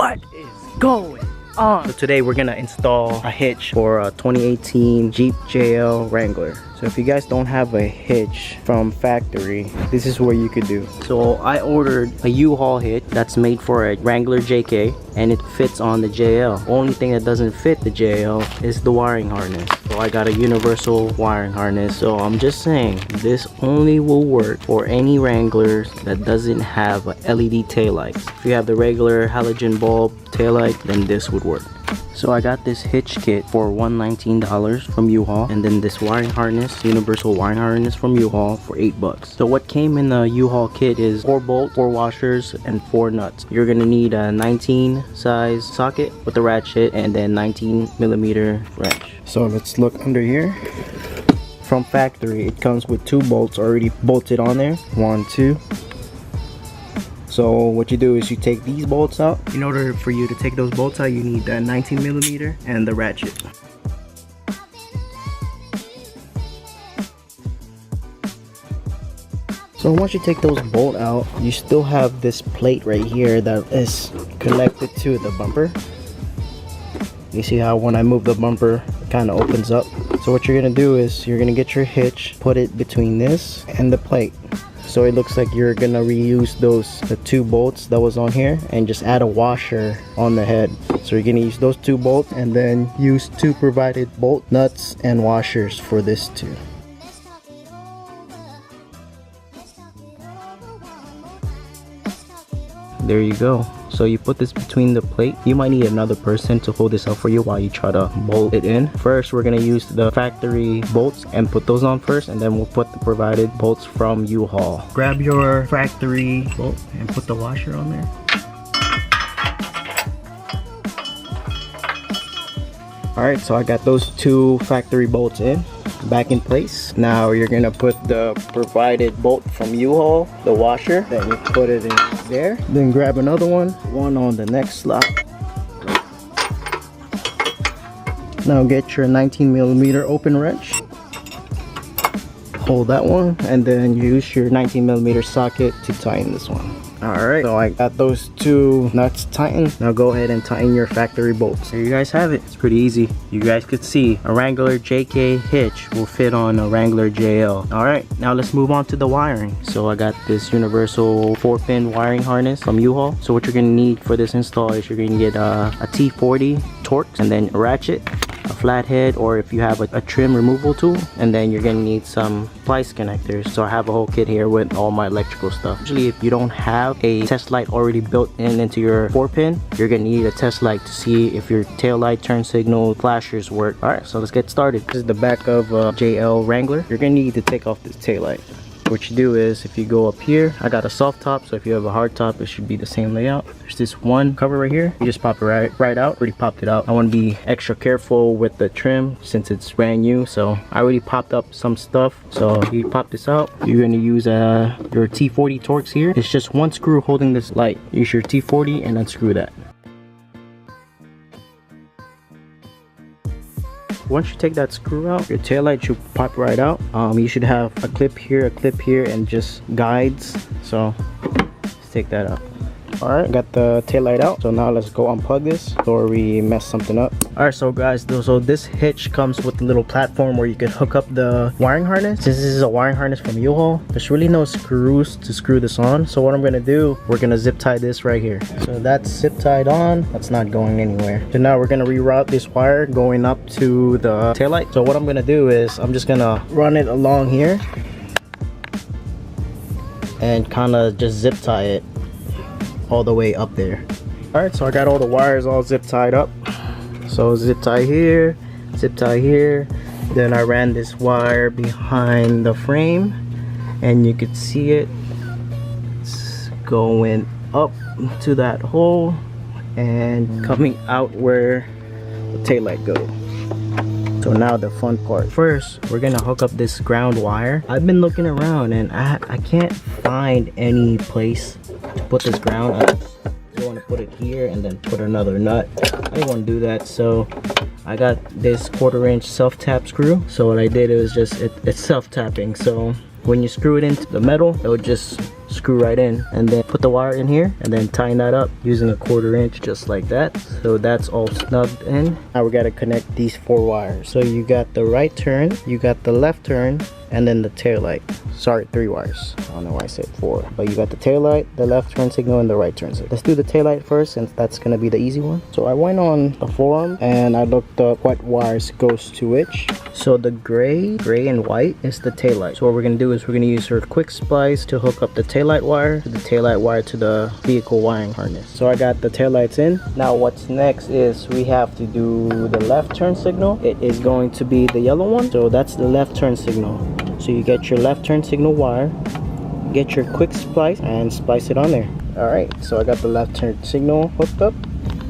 What is going on? So today we're gonna install a hitch for a 2018 Jeep JL Wrangler. So if you guys don't have a hitch from factory, this is what you could do. So I ordered a U-Haul hitch that's made for a Wrangler JK and it fits on the JL. Only thing that doesn't fit the JL is the wiring harness. So I got a universal wiring harness. So I'm just saying this only will work for any Wranglers that doesn't have a LED taillight. If you have the regular halogen bulb taillight, then this would work. So I got this hitch kit for $119 from U-Haul, and then this wiring harness, universal wiring harness from U-Haul for $8. So what came in the U-Haul kit is 4 bolts, 4 washers, and 4 nuts. You're gonna need a 19 size socket with a ratchet and then 19mm wrench. So let's look under here. From factory, it comes with 2 bolts already bolted on there. 1, 2. So what you do is you take these bolts out. In order for you to take those bolts out, you need the 19mm and the ratchet. So once you take those bolts out, you still have this plate right here that is connected to the bumper. You see how when I move the bumper, it kind of opens up. So what you're gonna do is you're gonna get your hitch, put it between this and the plate. So it looks like you're gonna reuse the 2 bolts that was on here and just add a washer on the head. So you're gonna use those 2 bolts and then use 2 provided bolt nuts and washers for this too. There you go. So you put this between the plate. You might need another person to hold this up for you while you try to bolt it in. First, we're gonna use the factory bolts and put those on first, and then we'll put the provided bolts from U-Haul. Grab your factory bolt and put the washer on there. Alright, so I got those 2 factory bolts back in place. Now you're gonna put the provided bolt from U-Haul, the washer, then you put it in there. Then grab another one on the next slot. Now get your 19mm open wrench. Hold that one and then use your 19mm socket to tighten this one. Alright, so I got those 2 nuts tightened. Now go ahead and tighten your factory bolts. There you guys have it. It's pretty easy. You guys could see a Wrangler JK hitch will fit on a Wrangler JL. Alright, now let's move on to the wiring. So I got this universal 4-pin wiring harness from U-Haul. So what you're going to need for this install is you're going to get a T40 Torx and then a ratchet, a flathead, or if you have a trim removal tool, and then you're gonna need some splice connectors. So I have a whole kit here with all my electrical stuff. Usually if you don't have a test light already built into your 4-pin, you're gonna need a test light to see if your tail light, turn signal, flashers work. Alright, so let's get started. This is the back of JL Wrangler. You're gonna need to take off this tail light. What you do is if you go up here, I got a soft top, so if you have a hard top, it should be the same layout. There's this one cover right here. You just pop it right out. Already popped it out. I want to be extra careful with the trim since it's brand new, so I already popped up some stuff. So you pop this out. You're going to use your T40 Torx here. It's just one screw holding this light. Use your T40 and unscrew that. Once you take that screw out, your taillight should pop right out. You should have a clip here, and just guides. So let's take that out. Alright, got the taillight out. So now let's go unplug this before we mess something up. Alright, so guys, so this hitch comes with a little platform where you can hook up the wiring harness. Since this is a wiring harness from U-Haul, there's really no screws to screw this on. So what I'm gonna do, we're gonna zip tie this right here. So that's zip tied on. That's not going anywhere. So now we're gonna reroute this wire going up to the taillight. So what I'm gonna do is I'm just gonna run it along here and kind of just zip tie it all the way up there. Alright, so I got all the wires all zip tied up. So zip tie here, then I ran this wire behind the frame and you could see it's going up to that hole and coming out where the taillight goes. So now the fun part. First, we're gonna hook up this ground wire. I've been looking around and I can't find any place to put this ground. I just want to put it here and then put another nut. I didn't want to do that, so I got this 1/4" self-tap screw. So what I did was just it's self-tapping, so when you screw it into the metal, it would just screw right in, and then put the wire in here and then tighten that up using a 1/4 inch, just like that. So that's all snugged in. Now we got to connect these 4 wires. So you got the right turn, you got the left turn, and then the tail light. Sorry, 3 wires. I don't know why I said 4. But you got the tail light, the left turn signal, and the right turn signal. Let's do the tail light first, since that's gonna be the easy one. So I went on the forum and I looked up what wires goes to which. So the gray and white is the tail light. So what we're gonna do is we're gonna use our quick splice to hook up the tail light wire to the tail light wire to the vehicle wiring harness. So I got the tail lights in. Now what's next is we have to do the left turn signal. It is going to be the yellow one. So that's the left turn signal. So you get your left turn signal wire, get your quick splice, and splice it on there. Alright, so I got the left turn signal hooked up.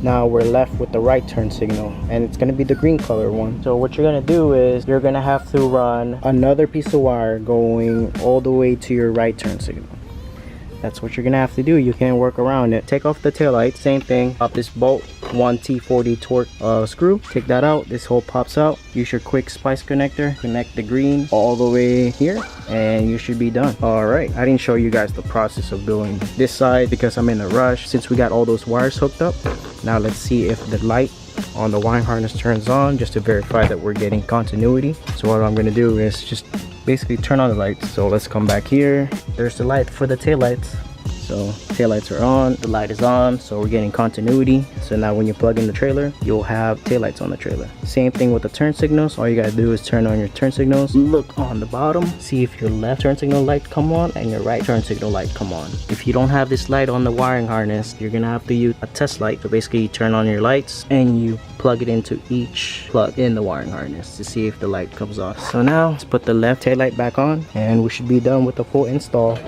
Now we're left with the right turn signal, and it's going to be the green color one. So what you're going to do is you're going to have to run another piece of wire going all the way to your right turn signal. That's what you're gonna have to do. You can't work around it. Take off the tail light, same thing. Pop this bolt, 1T40 torque screw. Take that out. This hole pops out. Use your quick splice connector. Connect the green all the way here, and you should be done. All right. I didn't show you guys the process of doing this side because I'm in a rush. Since we got all those wires hooked up, now let's see if the light on the wiring harness turns on, just to verify that we're getting continuity. So what I'm gonna do is just basically turn on the lights. So let's come back here. There's the light for the tail lights. So tail lights are on, the light is on, so we're getting continuity. So now when you plug in the trailer, you'll have tail lights on the trailer. Same thing with the turn signals. All you gotta do is turn on your turn signals. Look on the bottom, see if your left turn signal light come on and your right turn signal light come on. If you don't have this light on the wiring harness, you're gonna have to use a test light. So basically you turn on your lights and you plug it into each plug in the wiring harness to see if the light comes on. So now let's put the left tail light back on and we should be done with the full install.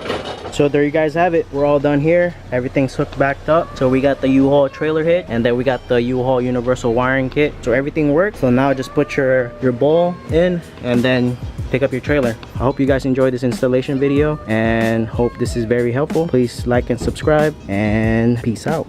So there you guys have it. We're all done here. Everything's hooked back up. So we got the U-Haul trailer hitch, and then we got the U-Haul universal wiring kit. So everything works. So now just put your ball in and then pick up your trailer. I hope you guys enjoyed this installation video and hope this is very helpful. Please like and subscribe, and peace out.